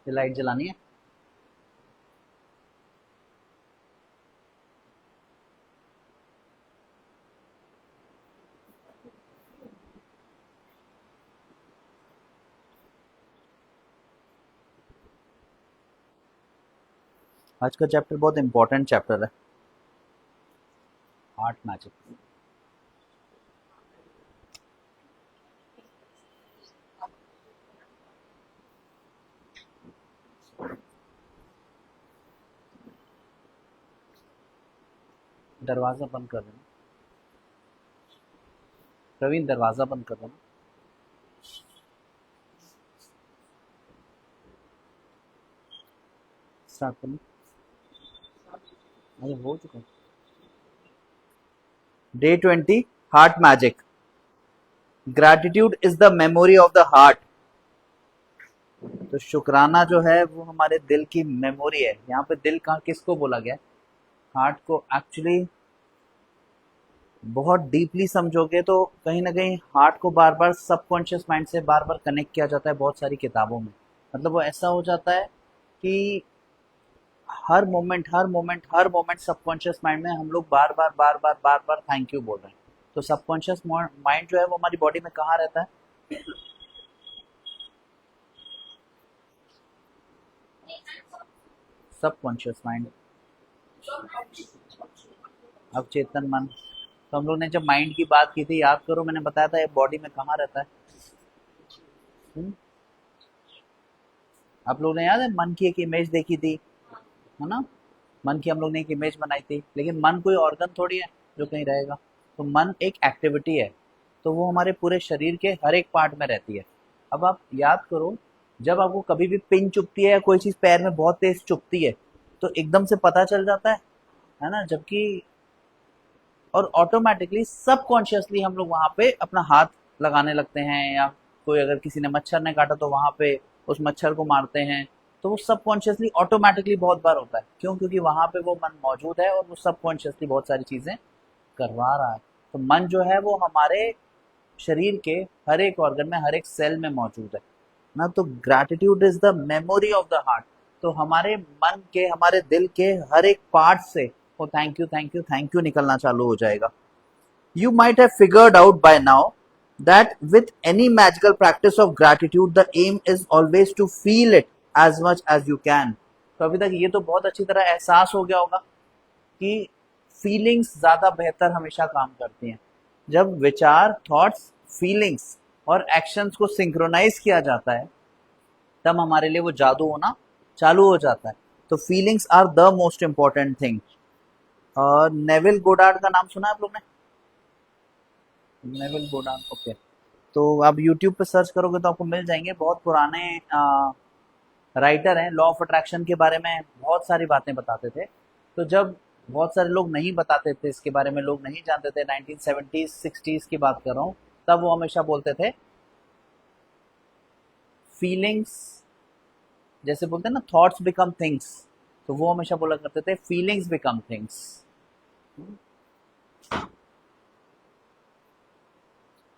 ये लाइट जलानी है। आज का चैप्टर बहुत इंपॉर्टेंट चैप्टर है, हार्ट मैजिक। दरवाजा बंद कर देना प्रवीण, दरवाजा बंद कर देना। स्टार्ट करना। अरे हो चुका। Day 20, heart magic. Gratitude is the memory of the heart. तो शुक्राना जो है वो हमारे दिल की मेमोरी है। यहाँ पे दिल का किसको बोला गया है? हार्ट को। एक्चुअली बहुत डीपली समझोगे तो कहीं ना कहीं हार्ट को बार बार सबकॉन्शियस माइंड से बार बार कनेक्ट किया जाता है बहुत सारी किताबों में। मतलब वो ऐसा हो जाता है कि हर मोमेंट सबकॉन्शियस माइंड में हम लोग बार बार थैंक यू बोल रहे हैं। तो सबकॉन्शियस माइंड जो है वो हमारी बॉडी में कहाँ रहता है? Subconscious mind. अब चेतन मन। तो हम लोग ने जब माइंड की बात की थी, याद करो, मैंने बताया था ये बॉडी में कहाँ रहता है। हम्म? आप लोग ने याद है मन की एक इमेज देखी थी, है ना? मन की हम लोग ने एक इमेज बनाई थी, लेकिन मन कोई ऑर्गन थोड़ी है जो कहीं रहेगा। तो मन एक एक्टिविटी है, तो वो हमारे पूरे शरीर के हर एक पार्ट में रहती है। अब आप याद करो, जब आपको कभी भी पिन चुभती है या कोई चीज पैर में बहुत तेज चुभती है तो एकदम से पता चल जाता है ना? जबकि और ऑटोमेटिकली सबकॉन्शियसली हम लोग वहां पे अपना हाथ लगाने लगते हैं, या कोई अगर किसी ने मच्छर ने काटा तो वहां पे उस मच्छर को मारते हैं। तो वो सबकॉन्शियसली ऑटोमेटिकली बहुत बार होता है। क्यों? क्योंकि वहां पे वो मन मौजूद है और वो सबकॉन्शियसली बहुत सारी चीजें करवा रहा है। तो मन जो है वो हमारे शरीर के हर एक ऑर्गन में, हर एक सेल में मौजूद है ना। तो gratitude is the memory of the heart. तो हमारे मन के, हमारे दिल के हर एक पार्ट से वो thank you thank you thank you निकलना चालू हो जाएगा। You might have figured out by now that with any magical practice of gratitude, the aim is always to feel it as much as you can. तो अभी तक ये तो बहुत अच्छी तरह एहसास हो गया होगा कि फीलिंग्स ज्यादा बेहतर हमेशा काम करती हैं। जब विचार, थॉट्स, फीलिंग्स और एक्शंस को सिंक्रोनाइज किया जाता है तब हमारे लिए वो जादू होना चालू हो जाता है। तो feelings are the most important thing. और नेविल गोडार्ड का नाम सुना है आप लोग ने? Neville Goddard, okay. तो आप YouTube पे सर्च करोगे तो आपको मिल जाएंगे। बहुत पुराने राइटर हैं, लॉ ऑफ अट्रैक्शन के बारे में बहुत सारी बातें बताते थे। तो जब बहुत सारे लोग नहीं बताते थे इसके बारे में, लोग नहीं जानते थे, 1970s 60s की बात कर रहा हूँ, तब वो हमेशा बोलते थे फीलिंग्स, जैसे बोलते हैं ना थॉट्स बिकम थिंग्स, तो वो हमेशा बोला करते थे feelings become things.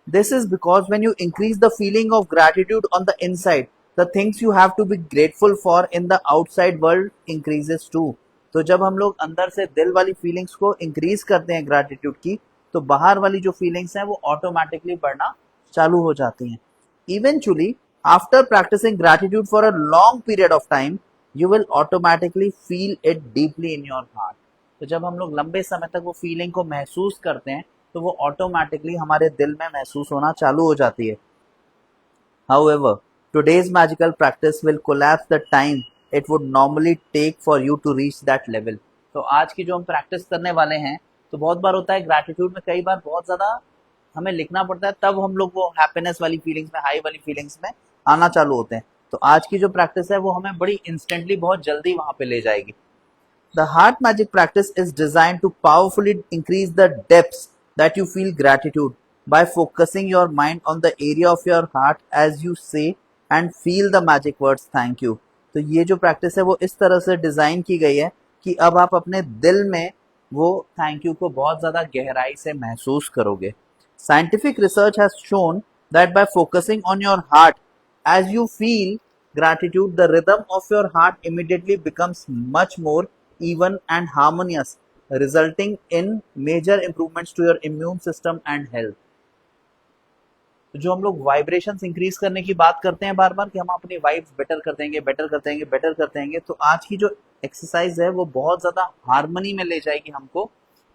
This is because when you increase the feeling of gratitude on the inside, the things you have to be grateful for in the outside world increases too. तो जब हम लोग अंदर से दिल वाली फीलिंग्स को increase करते हैं ग्रैटिट्यूड की, तो बाहर वाली जो फीलिंग्स हैं वो ऑटोमेटिकली बढ़ना चालू हो जाती हैं। Eventually after practising gratitude for a long period of time, you will automatically feel it deeply in your heart. तो जब हम लोग लंबे समय तक वो फीलिंग को महसूस करते हैं तो वो ऑटोमेटिकली हमारे दिल में महसूस होना चालू हो जाती है। However, today's magical practice will collapse the time it would normally take for you to reach that level. तो आज की जो हम प्रैक्टिस करने वाले हैं, तो बहुत बार होता है ग्रैटिट्यूड में कई बार बहुत ज्यादा हमें लिखना पड़ता है, तब हम लोग वो हैप्पीनेस वाली फीलिंग्स में, हाई वाली फीलिंग्स में आना चालू होते हैं। तो आज की जो प्रैक्टिस है वो हमें बड़ी इंस्टेंटली बहुत जल्दी वहां पे ले जाएगी। The heart magic practice is designed to powerfully increase the depths that you feel gratitude by focusing your mind on the area of your heart as you say and feel the magic words thank you. तो ये जो practice है वो इस तरह से design की गई है कि अब आप अपने दिल में वो थैंक यू को बहुत ज्यादा गहराई से महसूस करोगे। Scientific research has shown that by focusing on your heart as you feel gratitude, the rhythm of your heart immediately becomes much more even and harmonious, resulting in major improvements to your immune system and health. तो जो हम लोग vibrations increase करने की बात करते हैं बार बार कि हम अपनी वाइब्स बेटर कर देंगे, बेटर कर देंगे, बेटर कर देंगे, तो आज की जो एक्सरसाइज है वो बहुत ज्यादा हार्मनी में ले जाएगी हमको।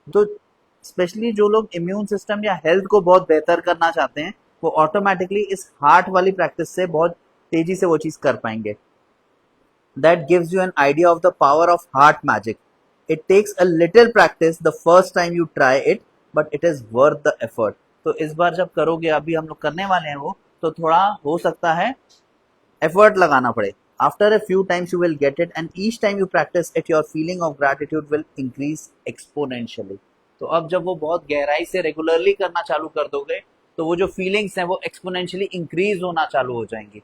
तो स्पेशली जो लोग इम्यून सिस्टम या हेल्थ को बहुत बेहतर करना चाहते हैं वो ऑटोमेटिकली इस हार्ट वाली प्रैक्टिस से बहुत तेजी से वो चीज कर पाएंगे। That gives you an idea of the power of heart magic. It takes a little practice the first time you try it, but it is worth the effort. तो इस बार जब करोगे, अभी हम लोग करने वाले हैं वो, तो थोड़ा हो सकता है एफर्ट लगाना पड़े। After a few times you will get it, and each time you practice it, your feeling of gratitude will increase exponentially. तो अब जब वो बहुत गहराई से रेगुलरली करना चालू कर दोगे तो वो जो फीलिंग्स हैं वो एक्सपोनेंशियली इंक्रीज होना चालू हो जाएंगी।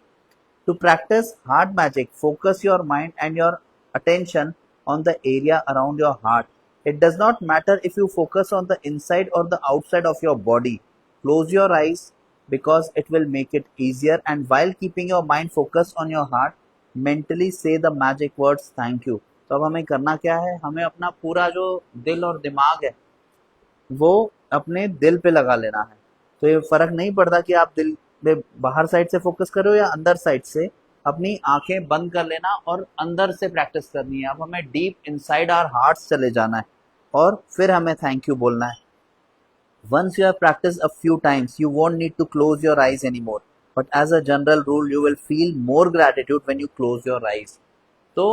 To practice heart magic, focus your mind and your attention on the area around your heart. It does not matter if you focus on the inside or the outside of your body. Close your eyes because it will make it easier, and while keeping your mind focused on your heart, mentally say the magic words thank you. तो अब हमें करना क्या है, हमें अपना पूरा जो दिल और दिमाग है वो अपने दिल पे लगा लेना है। तो ये फर्क नहीं पड़ता कि आप दिल में बाहर साइड से फोकस कर रहे हो या अंदर साइड से, अपनी आंखें बंद कर लेना और अंदर से प्रैक्टिस करनी है। अब हमें डीप इनसाइड आवर हार्ट्स चले जाना है और फिर हमें थैंक यू बोलना है। Once you have practiced a few times, you won't need to close your eyes anymore. But as a general rule, you will feel more gratitude when you close your eyes. तो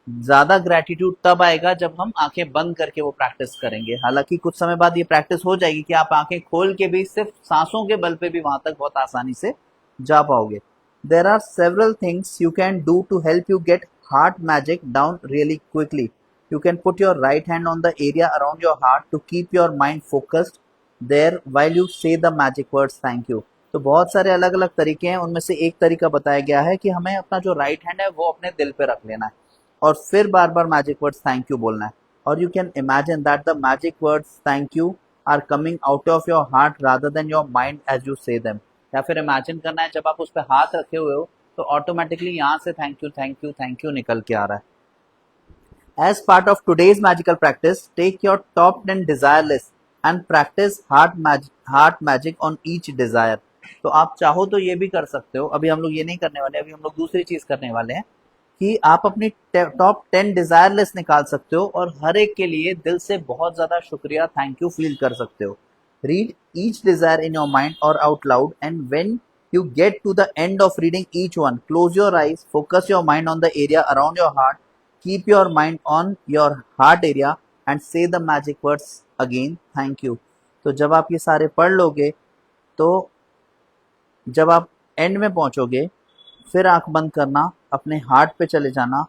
ज्यादा gratitude तब आएगा जब हम आंखें बंद करके वो प्रैक्टिस करेंगे। हालांकि कुछ समय बाद ये प्रैक्टिस हो जाएगी कि आप आंखें खोल के भी सिर्फ सांसों के बल पे भी वहां तक बहुत आसानी से जा पाओगे। There are several things you can do to help you get heart magic down really quickly. You can put your right hand on the area around your heart to keep your mind focused there while you say the magic words thank you. तो बहुत सारे अलग अलग तरीके हैं, उनमें से एक तरीका बताया गया है कि हमें अपना जो राइट हैंड है वो अपने दिल पे रख लेना है और फिर बार बार मैजिक वर्ड्स थैंक यू बोलना है। और you can imagine that the magic words thank you are coming out of your heart rather than your mind as you say them. या फिर इमेजिन करना है जब आप उस पर हाथ रखे हुए हो तो ऑटोमेटिकली यहाँ से thank you thank you thank you निकल के आ रहा है। As part of today's magical practice, take your top 10 desire list and practice heart magic on each desire. तो आप चाहो तो ये भी कर सकते हो, अभी हम लोग ये नहीं करने वाले, अभी हम लोग दूसरी चीज करने वाले हैं कि आप अपनी टॉप 10 डिजायर लिस्ट निकाल सकते हो और हर एक के लिए दिल से बहुत ज्यादा शुक्रिया थैंक यू फील कर सकते हो। Read each desire in your mind or out loud, and when you get to the end of reading each one, close your eyes, focus your mind on the area around your heart, keep your mind on your heart area and say the magic words again thank you. तो जब आप ये सारे पढ़ लोगे तो जब आप एंड में पहुंचोगे फिर आंख बंद करना, अपने हार्ट पे चले जाना,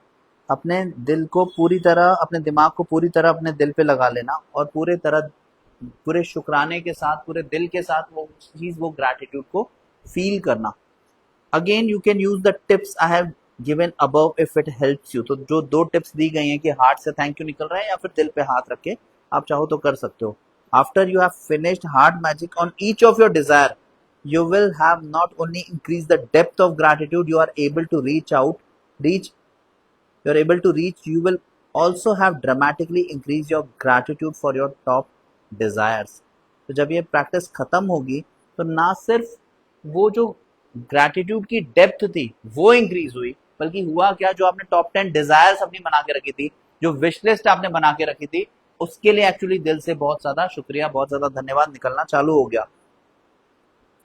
अपने दिल को पूरी तरह, अपने दिमाग को पूरी तरह अपने दिल पे लगा लेना और पूरे शुक्राने के साथ, पूरे दिल के साथ वो चीज, वो ग्रैटिट्यूड को फील करना। Again you can use the tips I have given above if it helps you. तो जो 2 टिप्स दी गई हैं कि हार्ट से थैंक यू निकल रहा है या फिर दिल पे हाथ रख के आप चाहो तो कर सकते हो। After you have finished heart magic on each of your desire, you will have not only increased the depth of gratitude you are able to reach, you will also have dramatically increased your gratitude for your top desires. तो जब ये practice खत्म होगी तो ना सिर्फ वो जो ग्रैटिट्यूड की डेप्थ थी वो इंक्रीज हुई, बल्कि हुआ क्या, जो आपने टॉप 10 डिजायर्स अपनी बना के रखी थी, जो विश लिस्ट आपने बना के रखी थी, उसके लिए एक्चुअली दिल से बहुत ज्यादा शुक्रिया, बहुत ज्यादा धन्यवाद निकलना चालू हो गया।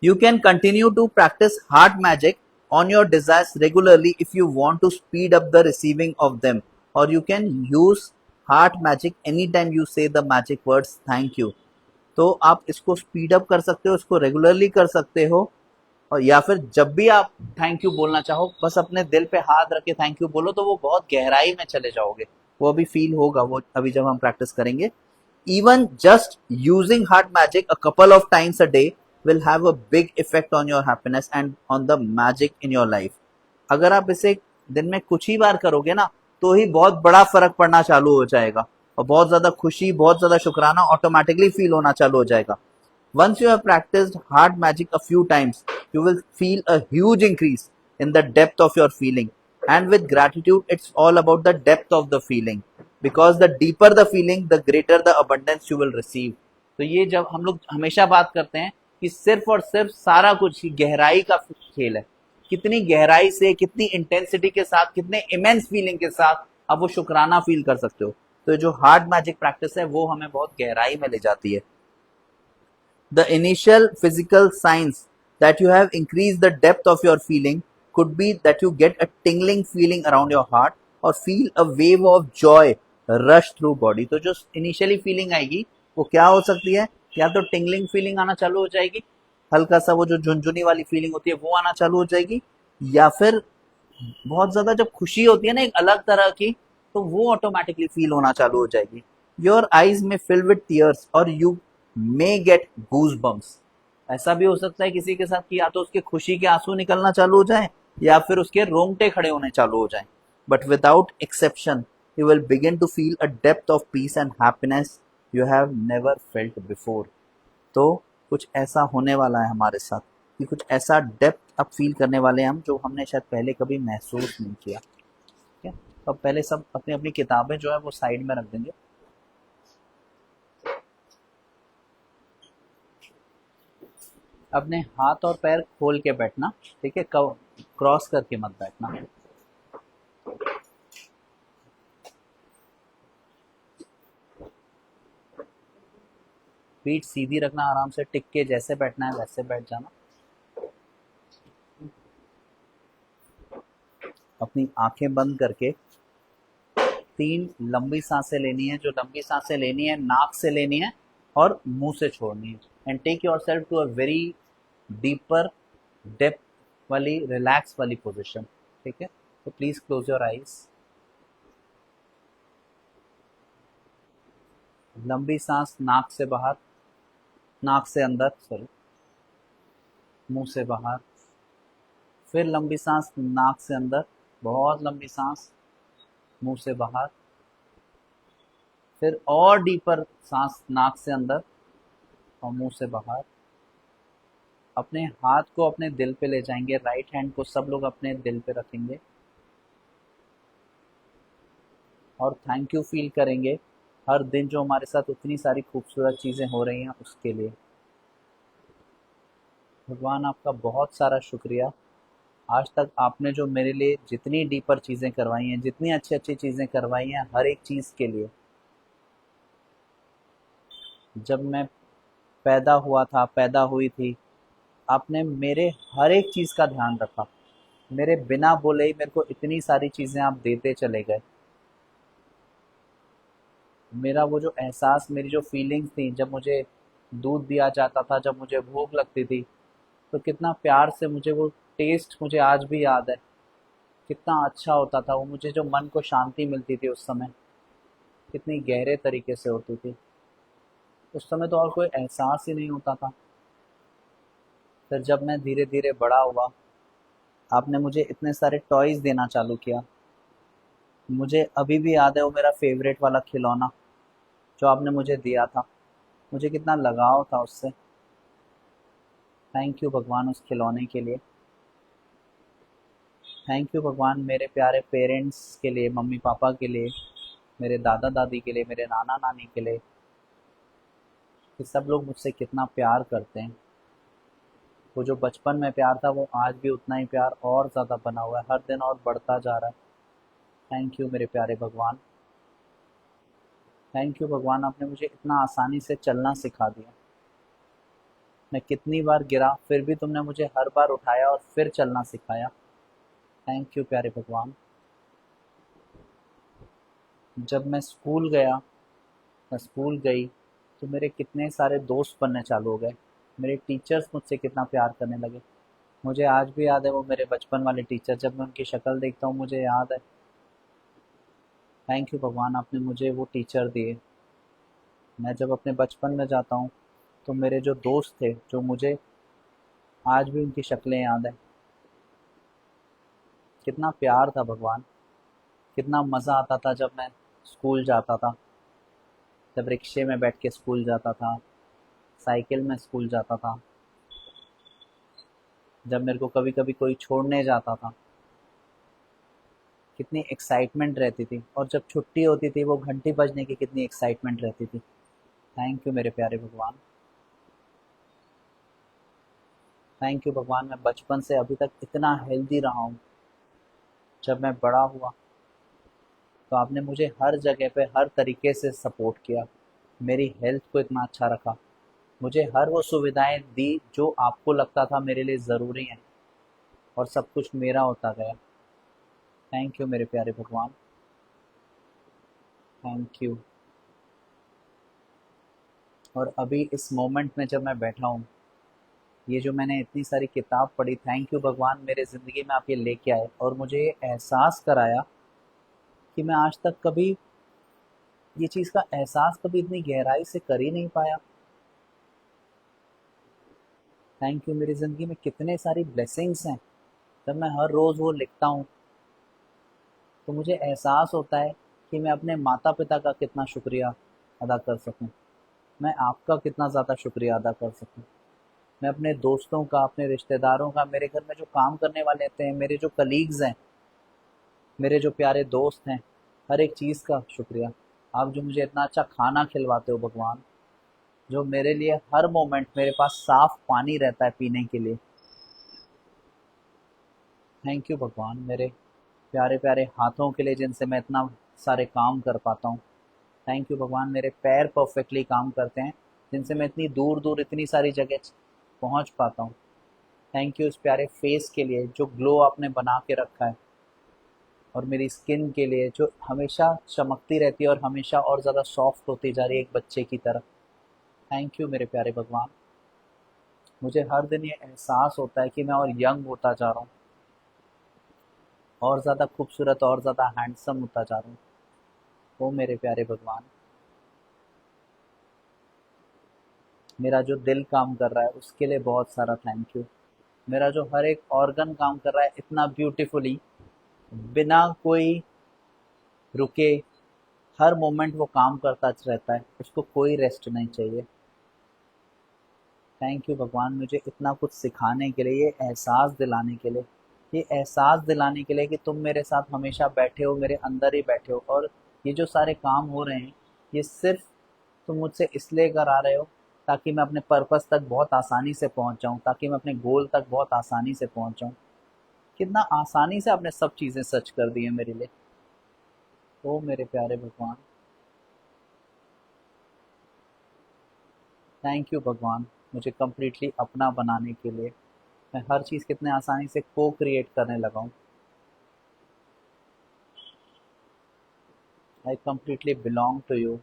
You can continue to practice heart magic on your desires regularly if you want to speed up the receiving of them, or you can use heart magic anytime you say the magic words thank you. तो आप इसको speed up कर सकते हो, इसको regularly कर सकते हो, और या फिर जब भी आप थैंक यू बोलना चाहो बस अपने दिल पे हाथ रख के थैंक यू बोलो, तो वो बहुत गहराई में चले जाओगे, वो अभी फील होगा वो अभी जब हम प्रैक्टिस करेंगे। Even just using heart magic a couple of times a day will have a big effect on your happiness and on the magic in your life. अगर आप इसे दिन में कुछ ही बार करोगे ना तो ही बहुत बड़ा फर्क पड़ना चालू हो जाएगा और बहुत ज्यादा खुशी, बहुत ज्यादा शुक्राना ऑटोमेटिकली फील होना चालू हो जाएगा। Once you have practiced heart magic a few times, you will feel a huge increase in the depth of your feeling. And with gratitude, it's all about the depth of the feeling, because the deeper the feeling, the greater the abundance you will receive. तो ये जब हम लोग हमेशा बात करते हैं कि सिर्फ और सिर्फ सारा कुछ गहराई का खेल है, कितनी गहराई से, कितनी इंटेंसिटी के साथ, कितने इमेंस फीलिंग के साथ आप वो शुक्राना फील कर सकते हो। तो जो हार्ड मैजिक प्रैक्टिस है वो हमें बहुत गहराई में ले जाती है। The initial physical signs that you have increased the depth of your feeling could be that you get a tingling feeling around your heart or feel a wave of joy rush through body। तो जो initially feeling आएगी वो क्या हो सकती है? या तो टिंगलिंग फीलिंग आना चालू हो जाएगी, हल्का सा वो जो झुनझुनी वाली फीलिंग होती है वो आना चालू हो जाएगी, या फिर बहुत ज्यादा जब खुशी होती है ना एक अलग तरह की, तो वो ऑटोमेटिकली फील होना चालू हो जाएगी। Your eyes may fill with tears और you may get goose bumps. ऐसा भी हो सकता है किसी के साथ कि या तो उसके खुशी के आंसू निकलना चालू हो जाए या फिर उसके रोंगटे खड़े होने चालू हो जाएं। But without exception you will begin to feel a depth of peace and happiness you have never felt before. तो कुछ ऐसा होने वाला है हमारे साथ कि कुछ ऐसा डेप्थ अब फील करने वाले हैं हम जो हमने शायद पहले कभी महसूस नहीं किया। ठीक है, तो अब पहले सब अपनी अपनी किताबें जो है वो साइड में रख देंगे। अपने हाथ और पैर खोल के बैठना, ठीक है, क्रॉस करके मत बैठना। पीठ सीधी रखना, आराम से टिक के जैसे बैठना है वैसे बैठ जाना। अपनी आंखें बंद करके 3 लंबी सांसें लेनी है। जो लंबी सांसें लेनी है नाक से लेनी है और मुंह से छोड़नी है। And take yourself to a very deeper depth वाली रिलैक्स वाली पोजिशन। ठीक है, तो प्लीज क्लोज योर आईज। लंबी सांस नाक से बाहर, नाक से अंदर, सॉरी, मुंह से बाहर। फिर लंबी सांस नाक से अंदर, बहुत लंबी सांस, मुंह से बाहर। फिर और डीपर सांस नाक से अंदर और मुंह से बाहर। अपने हाथ को अपने दिल पे ले जाएंगे, राइट हैंड को सब लोग अपने दिल पे रखेंगे और थैंक यू फील करेंगे हर दिन जो हमारे साथ उतनी सारी खूबसूरत चीज़ें हो रही हैं उसके लिए। भगवान आपका बहुत सारा शुक्रिया। आज तक आपने जो मेरे लिए जितनी डीपर चीज़ें करवाई हैं, जितनी अच्छी अच्छी चीज़ें करवाई हैं, हर एक चीज़ के लिए। जब मैं पैदा हुआ था, पैदा हुई थी, आपने मेरे हर एक चीज़ का ध्यान रखा। मेरे बिना बोले ही मेरे को इतनी सारी चीज़ें आप देते चले गए। मेरा वो जो एहसास, मेरी जो फीलिंग्स थी जब मुझे दूध दिया जाता था, जब मुझे भूख लगती थी, तो कितना प्यार से मुझे वो टेस्ट मुझे आज भी याद है। कितना अच्छा होता था वो, मुझे जो मन को शांति मिलती थी उस समय, कितनी गहरे तरीके से होती थी। उस समय तो और कोई एहसास ही नहीं होता था। फिर जब मैं धीरे धीरे बड़ा हुआ, आपने मुझे इतने सारे टॉयज़ देना चालू किया। मुझे अभी भी याद है वो मेरा फेवरेट वाला खिलौना जो आपने मुझे दिया था, मुझे कितना लगाव था उससे। थैंक यू भगवान उस खिलौने के लिए। थैंक यू भगवान मेरे प्यारे पेरेंट्स के लिए, मम्मी पापा के लिए, मेरे दादा दादी के लिए, मेरे नाना नानी के लिए, कि सब लोग मुझसे कितना प्यार करते हैं। वो जो बचपन में प्यार था वो आज भी उतना ही प्यार और ज़्यादा बना हुआ है, हर दिन और बढ़ता जा रहा है। थैंक यू मेरे प्यारे भगवान। थैंक यू भगवान, आपने मुझे इतना आसानी से चलना सिखा दिया। मैं कितनी बार गिरा फिर भी तुमने मुझे हर बार उठाया और फिर चलना सिखाया। थैंक यू प्यारे भगवान। जब मैं स्कूल गया, मैं स्कूल गई, तो मेरे कितने सारे दोस्त बनने चालू हो गए। मेरे टीचर्स मुझसे कितना प्यार करने लगे। मुझे आज भी याद है वो मेरे बचपन वाले टीचर, जब मैं उनकी शक्ल देखता हूँ मुझे याद है। थैंक यू भगवान, आपने मुझे वो टीचर दिए। मैं जब अपने बचपन में जाता हूँ तो मेरे जो दोस्त थे, जो मुझे आज भी उनकी शक्लें याद है। कितना प्यार था भगवान। कितना मज़ा आता था जब मैं स्कूल जाता था, जब रिक्शे में बैठ के स्कूल जाता था, साइकिल में स्कूल जाता था। जब मेरे को कभी कभी कोई छोड़ने जाता था, कितनी एक्साइटमेंट रहती थी, और जब छुट्टी होती थी वो घंटी बजने की कितनी एक्साइटमेंट रहती थी। थैंक यू मेरे प्यारे भगवान। थैंक यू भगवान, मैं बचपन से अभी तक इतना हेल्दी रहा हूँ। जब मैं बड़ा हुआ तो आपने मुझे हर जगह पे हर तरीके से सपोर्ट किया, मेरी हेल्थ को इतना अच्छा रखा, मुझे हर वो सुविधाएं दी जो आपको लगता था मेरे लिए ज़रूरी हैं, और सब कुछ मेरा होता गया। थैंक यू मेरे प्यारे भगवान। Thank you. और अभी इस मोमेंट में जब मैं बैठा हूँ, ये जो मैंने इतनी सारी किताब पढ़ी, थैंक यू भगवान, मेरे ज़िंदगी में आप ये लेके आए और मुझे ये एहसास कराया कि मैं आज तक कभी ये चीज़ का एहसास कभी इतनी गहराई से कर ही नहीं पाया। थैंक यू, मेरी ज़िंदगी में कितने सारी ब्लेसिंग्स हैं। जब मैं हर रोज़ वो लिखता हूँ तो मुझे एहसास होता है कि मैं अपने माता पिता का कितना शुक्रिया अदा कर सकूँ, मैं आपका कितना ज़्यादा शुक्रिया अदा कर सकूँ, मैं अपने दोस्तों का, अपने रिश्तेदारों का, मेरे घर में जो काम करने वाले रहते हैं, मेरे जो कलीग्स हैं, मेरे जो प्यारे दोस्त हैं, हर एक चीज़ का शुक्रिया। आप जो मुझे इतना अच्छा खाना खिलवाते हो भगवान, जो मेरे लिए हर मोमेंट मेरे पास साफ पानी रहता है पीने के लिए। थैंक यू भगवान, मेरे प्यारे प्यारे हाथों के लिए जिनसे मैं इतना सारे काम कर पाता हूँ। थैंक यू भगवान, मेरे पैर परफेक्टली काम करते हैं जिनसे मैं इतनी दूर दूर इतनी सारी जगह पहुँच पाता हूँ। थैंक यू इस प्यारे फेस के लिए जो ग्लो आपने बना के रखा है, और मेरी स्किन के लिए जो हमेशा चमकती रहती है और हमेशा और ज़्यादा सॉफ्ट होती जा रही है एक बच्चे की तरह। थैंक यू मेरे प्यारे भगवान। मुझे हर दिन ये एहसास होता है कि मैं और यंग होता जा रहा हूँ, और ज़्यादा खूबसूरत और ज़्यादा हैंडसम होता जा रहा हूँ। ओ मेरे प्यारे भगवान, मेरा जो दिल काम कर रहा है उसके लिए बहुत सारा थैंक यू। मेरा जो हर एक ऑर्गन काम कर रहा है इतना ब्यूटीफुली, बिना कोई रुके, हर मोमेंट वो काम करता रहता है, उसको कोई रेस्ट नहीं चाहिए। थैंक यू भगवान, मुझे इतना कुछ सिखाने के लिए, ये एहसास दिलाने के लिए, ये एहसास दिलाने के लिए कि तुम मेरे साथ हमेशा बैठे हो, मेरे अंदर ही बैठे हो, और ये जो सारे काम हो रहे हैं ये सिर्फ तुम मुझसे इसलिए करा रहे हो ताकि मैं अपने पर्पस तक बहुत आसानी से पहुंच जाऊं, ताकि मैं अपने गोल तक बहुत आसानी से पहुंच जाऊं। कितना आसानी से आपने सब चीज़ें सच कर दी हैं मेरे लिए। ओ मेरे प्यारे भगवान, थैंक यू भगवान, मुझे कम्प्लीटली अपना बनाने के लिए। मैं हर चीज़ कितने आसानी से को क्रिएट करने लगा हूँ। I completely belong to you.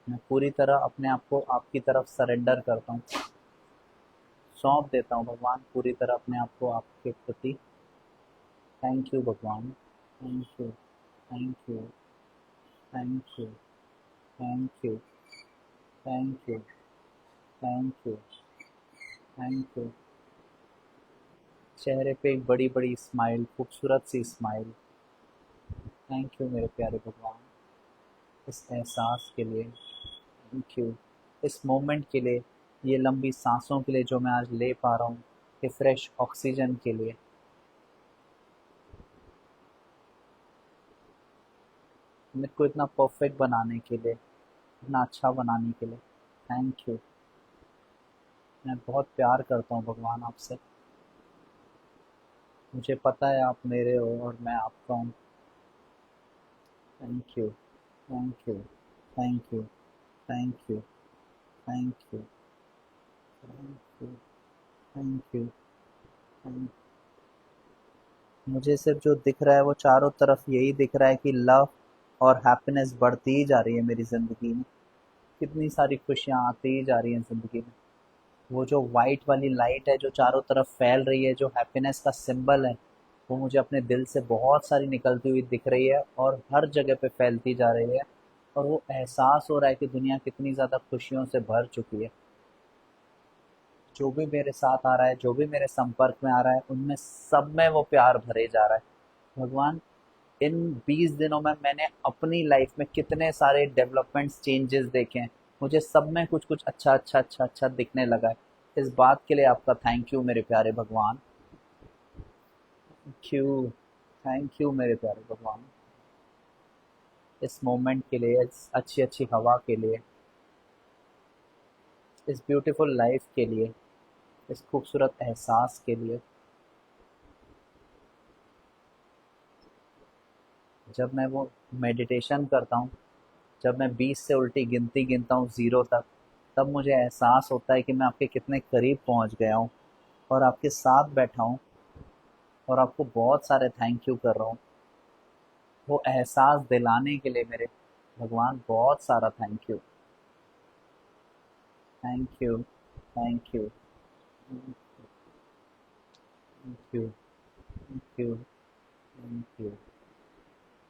मैं पूरी तरह अपने आप को आपकी तरफ सरेंडर करता हूँ, सौंप देता हूँ भगवान, पूरी तरह अपने आप को आपके प्रति। थैंक यू भगवान। Thank you. Thank you. Thank you. Thank you. Thank you. Thank you. Thank you. चेहरे पे एक बड़ी बड़ी स्माइल, खूबसूरत सी स्माइल। थैंक यू मेरे प्यारे भगवान, इस एहसास के लिए। थैंक यू इस मोमेंट के लिए, ये लंबी सांसों के लिए जो मैं आज ले पा रहा हूँ, ये फ्रेश ऑक्सीजन के लिए, मेरे को इतना परफेक्ट बनाने के लिए, इतना अच्छा बनाने के लिए। Thank you. मैं बहुत प्यार करता हूँ भगवान आपसे। मुझे पता है आप मेरे हो और मैं आपका हूँ। Thank you. Thank you. Thank you. Thank you. Thank you. Thank you. Thank you. Thank. मुझे सिर्फ जो दिख रहा है वो चारों तरफ यही दिख रहा है कि लव और हैप्पीनेस बढ़ती ही जा रही है मेरी ज़िंदगी में। कितनी सारी खुशियाँ आती ही जा रही हैं ज़िंदगी में। वो जो वाइट वाली लाइट है जो चारों तरफ फैल रही है, जो हैप्पीनेस का सिंबल है, वो मुझे अपने दिल से बहुत सारी निकलती हुई दिख रही है और हर जगह पे फैलती जा रही है। और वो एहसास हो रहा है कि दुनिया कितनी ज़्यादा खुशियों से भर चुकी है। जो भी मेरे साथ आ रहा है, जो भी मेरे संपर्क में आ रहा है, उनमें सब में वो प्यार भरे जा रहा है। भगवान, इन 20 दिनों में मैंने अपनी लाइफ में कितने सारे डेवलपमेंट्स, चेंजेस देखे हैं। मुझे सब में कुछ कुछ अच्छा अच्छा अच्छा अच्छा दिखने लगा है। इस बात के लिए आपका थैंक यू मेरे प्यारे भगवान। थैंक यू मेरे प्यारे भगवान, इस मोमेंट के लिए, इस अच्छी अच्छी हवा के लिए, इस ब्यूटीफुल लाइफ के लिए, इस खूबसूरत एहसास के लिए। जब मैं वो मेडिटेशन करता हूँ, जब मैं 20 से उल्टी गिनती गिनता हूँ ज़ीरो तक, तब मुझे एहसास होता है कि मैं आपके कितने करीब पहुँच गया हूँ और आपके साथ बैठा हूँ और आपको बहुत सारे थैंक यू कर रहा हूँ। वो एहसास दिलाने के लिए मेरे भगवान बहुत सारा thank you. Thank you, thank you, thank you, thank you, thank you.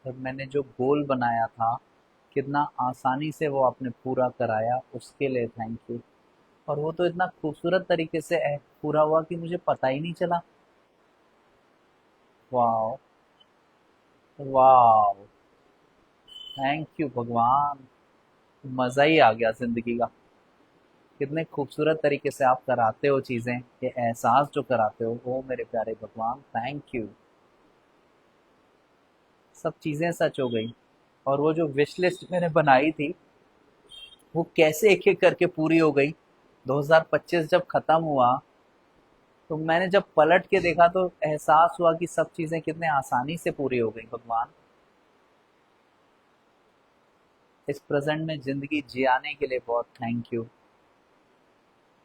और मैंने जो गोल बनाया था, कितना आसानी से वो आपने पूरा कराया, उसके लिए थैंक यू। और वो तो इतना खूबसूरत तरीके से पूरा हुआ कि मुझे पता ही नहीं चला। वाह, वाह, थैंक यू भगवान, मज़ा ही आ गया ज़िंदगी का। कितने खूबसूरत तरीके से आप कराते हो चीज़ें, ये एहसास जो कराते हो, वो मेरे प्यारे भगवान थैंक यू। सब चीज़ें सच हो गई। और वो जो विश लिस्ट मैंने बनाई थी, वो कैसे एक एक करके पूरी हो गई। 2025 जब खत्म हुआ, तो मैंने जब पलट के देखा तो एहसास हुआ कि सब चीज़ें कितने आसानी से पूरी हो गई भगवान। इस प्रेजेंट में ज़िंदगी जियाने के लिए बहुत थैंक यू।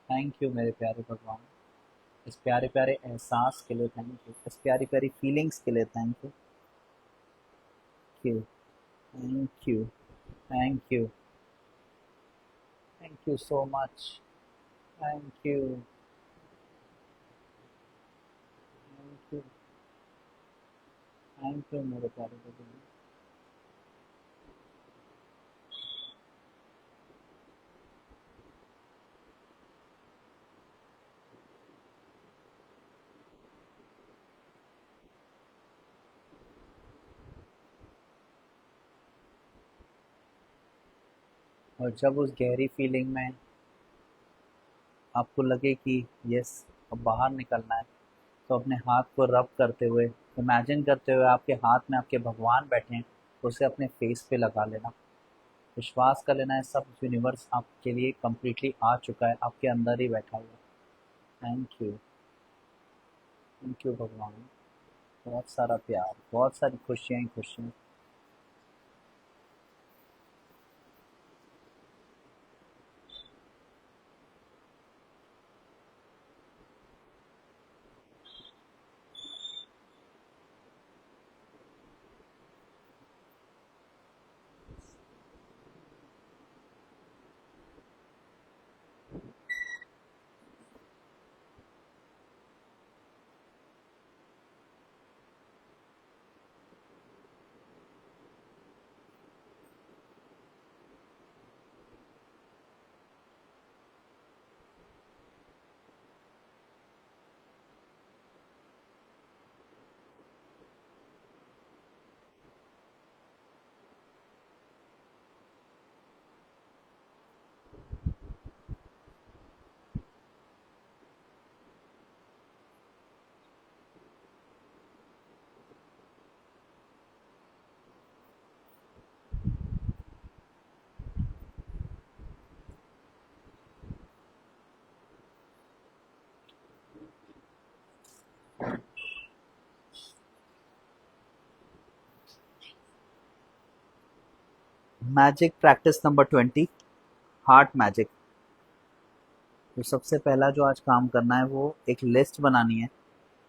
थैंक यू मेरे प्यारे भगवान, इस प्यारे प्यारे एहसास के लिए थैंक यू, इस प्यारी प्यारी फीलिंग्स के लिए thank you, thank you, thank you, thank you so much, thank you, thank you, thank you मेरे प्यारे भगवान। और जब उस गहरी फीलिंग में आपको लगे कि यस, अब बाहर निकलना है, तो अपने हाथ को रब करते हुए, इमेजिन करते हुए आपके हाथ में आपके भगवान बैठे हैं, तो उसे अपने फेस पे लगा लेना। विश्वास कर लेना है सब यूनिवर्स आपके लिए कम्प्लीटली आ चुका है, आपके अंदर ही बैठा हुआ है। थैंक यू, थैंक यू भगवान। बहुत सारा प्यार, बहुत सारी खुशियाँ ही खुशियाँ। Magic practice number 20, heart magic. तो सबसे पहला जो आज काम करना है, वो एक लिस्ट बनानी है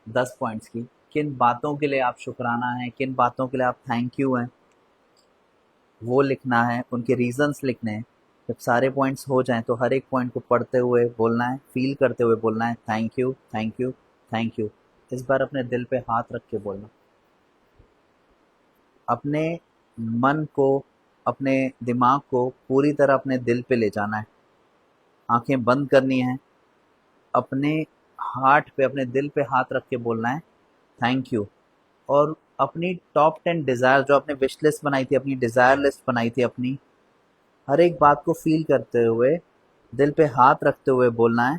10 पॉइंट्स की। किन बातों के लिए आप शुक्राना है, किन बातों के लिए आप थैंक यू हैं, वो लिखना है, उनके रीजंस लिखने हैं। जब सारे पॉइंट्स हो जाएं, तो हर एक पॉइंट को पढ़ते हुए बोलना है, फील करते हुए बोलना है, thank you, thank you, thank you. इस बार अपने दिल पे हाथ रख के बोलना। अपने मन को, अपने दिमाग को पूरी तरह अपने दिल पे ले जाना है। आंखें बंद करनी है, अपने हार्ट पे, अपने दिल पे हाथ रख के बोलना है थैंक यू। और अपनी टॉप 10 डिज़ायर, जो आपने विश लिस्ट बनाई थी, अपनी डिज़ायर लिस्ट बनाई थी अपनी, हर एक बात को फील करते हुए, दिल पे हाथ रखते हुए बोलना है,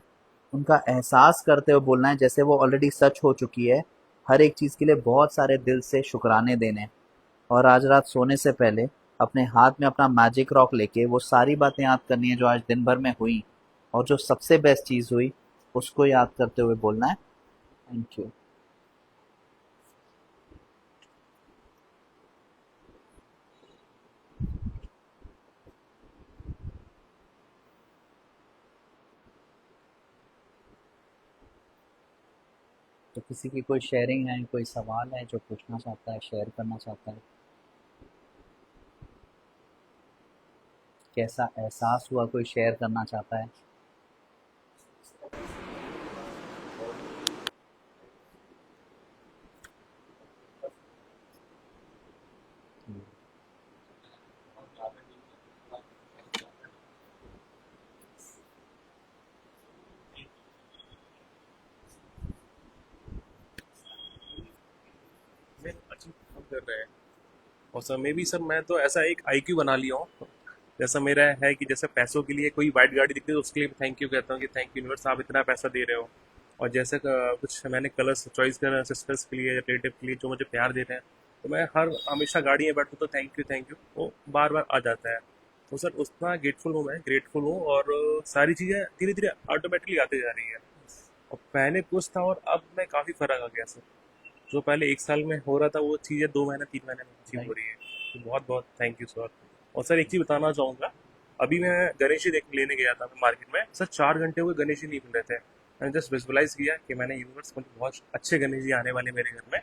उनका एहसास करते हुए बोलना है जैसे वो ऑलरेडी सच हो चुकी है। हर एक चीज़ के लिए बहुत सारे दिल से शुक्राने देने। और आज रात सोने से पहले अपने हाथ में अपना मैजिक रॉक लेके वो सारी बातें याद करनी है जो आज दिन भर में हुई, और जो सबसे बेस्ट चीज़ हुई उसको याद करते हुए बोलना है थैंक यू। तो किसी की कोई शेयरिंग है, कोई सवाल है जो पूछना चाहता है, शेयर करना चाहता है? कैसा एहसास हुआ, कोई शेयर करना चाहता है? में अचीव काम कर रहे हैं। और सर मे बी सर मैं तो ऐसा एक आईक्यू बना लिया हूँ, जैसा मेरा है कि जैसे पैसों के लिए कोई वाइट गाड़ी दिखती है तो उसके लिए थैंक यू कहता हूँ कि थैंक यू यूनिवर्स, आप इतना पैसा दे रहे हो। और जैसे कुछ मैंने कलर्स चॉइस कर रहे हैं सिस्टर्स के लिए या रिलेटिव के लिए जो मुझे प्यार दे रहे हैं, तो मैं हर हमेशा गाड़ी में बैठूँ तो थैंक यू वो बार बार आ जाता है। तो सर उतना ग्रेटफुल हूँ और सारी चीज़ें धीरे धीरे ऑटोमेटिकली आती जा रही है। और पहले कुछ था और अब मैं काफ़ी फर्क आ गया सर। जो पहले एक साल में हो रहा था वो चीज़ें 2 महीने 3 महीने में अचीव हो राइट। रही है। तो बहुत बहुत थैंक यू सर। और सर एक चीज़ बताना चाहूँगा, अभी मैं गणेश जी लेने गया था मार्केट में सर, 4 घंटे हुए गणेश जी नहीं मिल रहे थे। मैंने जस्ट विजुअलाइज किया कि मैंने यूनिवर्स मुझे बहुत अच्छे गणेश जी आने वाले मेरे घर में,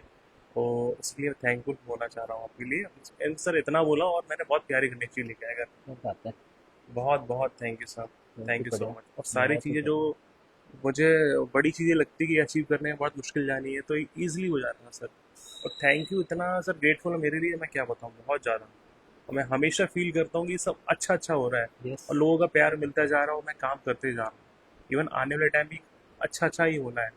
तो इसलिए थैंकफुल होना चाह रहा हूँ आपके लिए। एंड सर इतना बोला और मैंने बहुत प्यारी गणेश जी लेके आया घर। क्या बात है। बहुत बहुत थैंक यू सर। बहुत ही थैंक यू सो बढ़िया। मच। और सारी बहुत ही चीज़ें जो बढ़िया। मुझे बड़ी चीज़ें लगती कि अचीव करने में बहुत मुश्किल जानी है तो ईजिली हो जाता है सर। और थैंक यू इतना सर ग्रेटफुल है मेरे लिए, मैं क्या बताऊँ, बहुत ज़्यादा। और मैं हमेशा फील करता हूँ कि सब अच्छा अच्छा हो रहा है यस। और लोगों का प्यार मिलता जा रहा है और मैं काम करते जा रहा हूँ। इवन आने वाले टाइम भी अच्छा अच्छा ही होना है।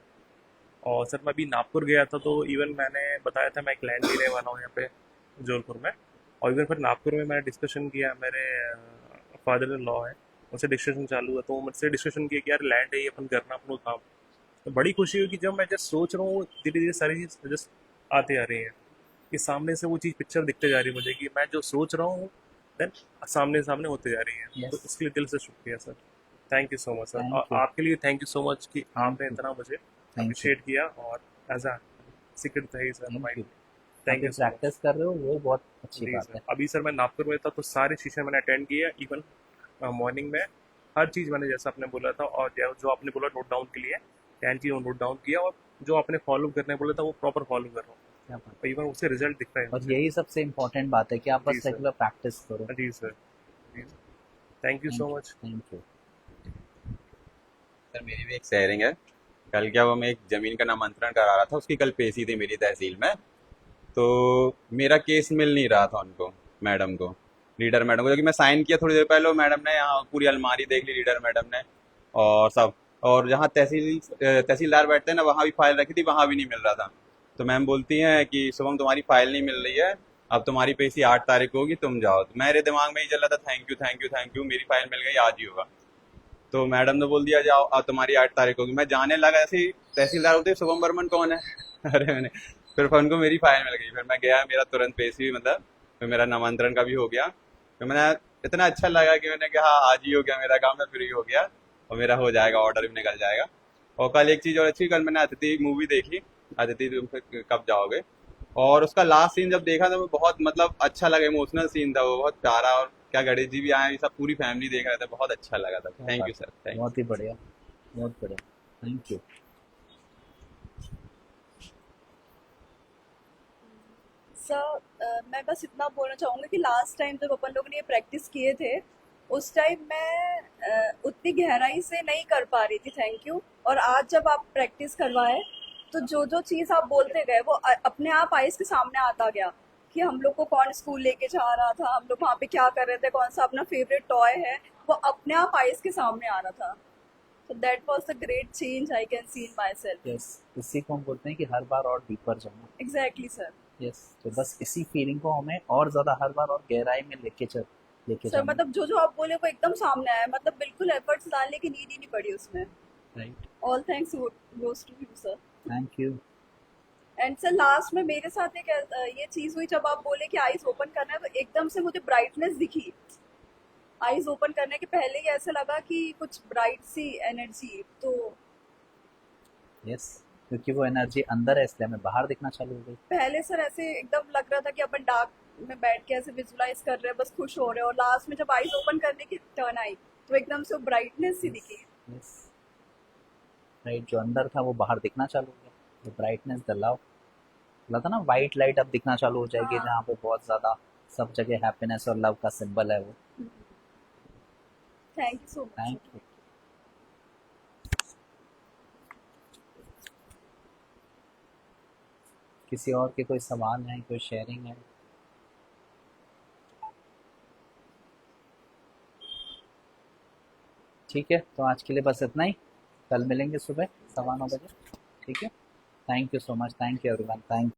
और सर मैं अभी नागपुर गया था तो इवन मैंने बताया था मैं एक लैंड लेने वाला हूँ यहाँ पे जोधपुर में। और इवन फिर नागपुर में मैंने डिस्कशन किया, मेरे फादर इन लॉ है, उनसे डिस्कशन चालू है, तो वो मुझसे डिस्कशन किया कि यार लैंड है ये, अपन करना अपन को काम। तो बड़ी खुशी हुई कि जब मैं जस्ट सोच रहा हूँ धीरे धीरे सारी चीज़ जस्ट आते आ रही हैं कि सामने से वो चीज़ पिक्चर दिखते जा रही है मुझे कि मैं जो सोच रहा हूँ देन सामने सामने होते जा रही है। तो यस। उसके लिए दिल से शुक्रिया sir. Thank you so much sir. और थैंक यू। आपके लिए थैंक यू सो मच कि आपने थैंक यू। इतना मुझे थैंक यू। अप्रिशिएट किया और एज अ सीक्रेट था ही सर थैंक हमारे यू। लिए। आप थैंक ये यू सो मच। प्रैक्टिस कर रहे हो, वो बहुत अच्छी जी बात सर, है। अभी सर मैं नागपुर में था तो सारे शीशे मैंने अटेंड किए, इवन मॉर्निंग में हर चीज़ मैंने जैसा आपने बोला था और जो आपने बोला नोट डाउन के लिए, 10 चीज़ नोट डाउन किया और जो आपने फॉलो करने बोला था वो प्रॉपर फॉलो कर रहा हूँ। क्या बात और इवन उससे रिजल्ट दिख रहा है है। और मुझे। यही सबसे इम्पोर्टेंट बात है कि आप जी बस सर। रेगुलर प्रैक्टिस करो। जी सर। जी sir. Thank you thank so you. Much. Thank you. Sir मेरी भी एक शेयरिंग है। कल क्या हुआ, मैं एक जमीन का नामांतरण करा रहा था, उसकी कल पेशी थी मेरी तहसील में। तो मेरा केस मिल नहीं रहा था उनको, मैडम को, लीडर मैडम को, क्योंकि मैं साइन किया थोड़ी देर पहले, और मैडम ने यहाँ पूरी अलमारी देख ली लीडर मैडम ने, और सब। और जहाँ तहसीलदार बैठते हैं ना, वहाँ भी फाइल रखी थी, वहाँ भी नहीं मिल रहा था। तो मैम बोलती हैं कि शुभम तुम्हारी फाइल नहीं मिल रही है, अब तुम्हारी पेशी 8 तारीख को होगी, तुम जाओ। तो मेरे दिमाग में ही चल रहा था thank you thank you thank you, मेरी फाइल मिल गई, आज ही होगा। तो मैडम ने बोल दिया जाओ, अब तुम्हारी 8 तारीख होगी। मैं जाने लगा, ऐसे ही तहसीलदार होते शुभम बर्मन कौन है अरे मैंने, फिर उनको मेरी फाइल मिल गई, फिर मैं गया, मेरा तुरंत पेशी भी, मतलब फिर मेरा नामांतरण का भी हो गया। फिर मैंने, इतना अच्छा लगा कि मैंने कहा हाँ, आज ही हो गया मेरा काम, मैं फ्री हो गया और मेरा हो जाएगा, ऑर्डर भी निकल जाएगा। और कल एक चीज़ और अच्छी, कल मैंने अतिथि मूवी देखी, अतिथि तुम फिर कब जाओगे। और उसका लास्ट सीन जब देखा तो वो बहुत, मतलब अच्छा लगा, इमोशनल सीन था वो, बहुत प्यारा। और क्या गणेश जी भी आए, सब पूरी फैमिली देख रहे थे, बहुत अच्छा लगा था। क्या थैंक बात यू सर, है। थैंक बहुत ही बढ़िया। बहुत बढ़िया। Thank you. सर मैं बस इतना बोलना चाहूँगी कि लास्ट टाइम जब अपन लोगों ने ये प्रैक्टिस किए थे, उस टाइम मैं उतनी गहराई से नहीं कर पा रही थी थैंक यू। और आज जब आप प्रैक्टिस करवाए तो जो जो चीज़ आप बोलते गए वो अपने आप आइस के सामने आता गया कि हम लोग को कौन स्कूल लेके जा रहा था, हम लोग वहाँ पे क्या कर रहे थे, कौन सा अपना फेवरेट टॉय है, वो अपने आप आइस के सामने आ रहा था। So that was the great change I can see in myself. Yes. इसी को हम बोलते हैं कि हर बार और डीपर जाना। Exactly, sir. यस। तो बस इसी फीलिंग को हमें और ज़्यादा हर बार और गहराई में लेके सर जाना। मतलब जो जो आप बोले वो एकदम सामने आया, मतलब बिल्कुल एफर्ट्स डालने की नीड ही नहीं पड़ी उसमें। Right. All thanks goes to you sir. Thank you. And sir last में मेरे साथ एक ये चीज हुई, जब आप बोले कि आईज ओपन करना है तो एकदम से मुझे ब्राइटनेस दिखी। आईज ओपन करने के पहले ही ऐसा लगा कि कुछ ब्राइट सी एनर्जी। तो यस, क्योंकि वो एनर्जी अंदर है इसलिए हमें बाहर दिखना चालू हो गई। पहले सर ऐसे एकदम लग रहा था कि अपन डार्क में बैठ के ऐसे विजुलाइज कर रहे हैं, बस खुश हो रहे हैं, और लास्ट में जब आईज ओपन करने की टर्न आई तो एकदम से वो ब्राइटनेस सी दिखी। यस, राइट, जो अंदर था वो बाहर दिखना चालू हो गया। द ब्राइटनेस, द लव, बोला था ना, वाइट लाइट अब दिखना चालू हो जाएगी हाँ। जहाँ पे बहुत ज्यादा सब जगह हैप्पीनेस और लव का सिंबल है वो। Thank you so much. Thank you. किसी और के कोई सवाल है, कोई शेयरिंग है? ठीक है, तो आज के लिए बस इतना ही। कल मिलेंगे सुबह 9:15 बजे। ठीक है, thank you so much, thank you everyone, thank